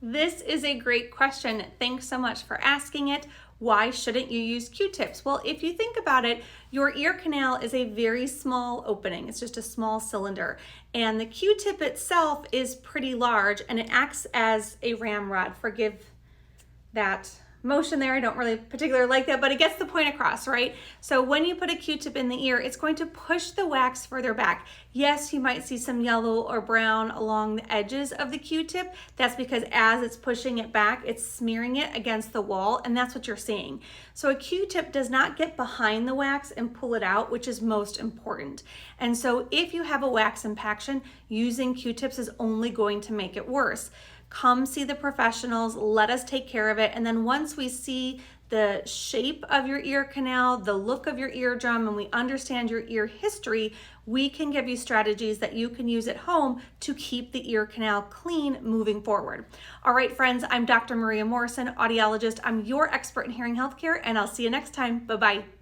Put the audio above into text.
This is a great question. Thanks so much for asking it. Why shouldn't you use Q-tips? Well, if you think about it, your ear canal is a very small opening. It's just a small cylinder. And the Q-tip itself is pretty large and it acts as a ramrod. Forgive that motion there. I don't really particularly like that, but it gets the point across, right? So when you put a Q-tip in the ear, it's going to push the wax further back. Yes, you might see some yellow or brown along the edges of the Q-tip. That's because as it's pushing it back, it's smearing it against the wall, and that's what you're seeing. So a Q-tip does not get behind the wax and pull it out, which is most important. And so if you have a wax impaction, using Q-tips is only going to make it worse. Come see the professionals, let us take care of it. And then once we see the shape of your ear canal, the look of your eardrum, and we understand your ear history, we can give you strategies that you can use at home to keep the ear canal clean moving forward. All right, friends, I'm Dr. Maria Morrison, audiologist. I'm your expert in hearing healthcare, and I'll see you next time. Bye-bye.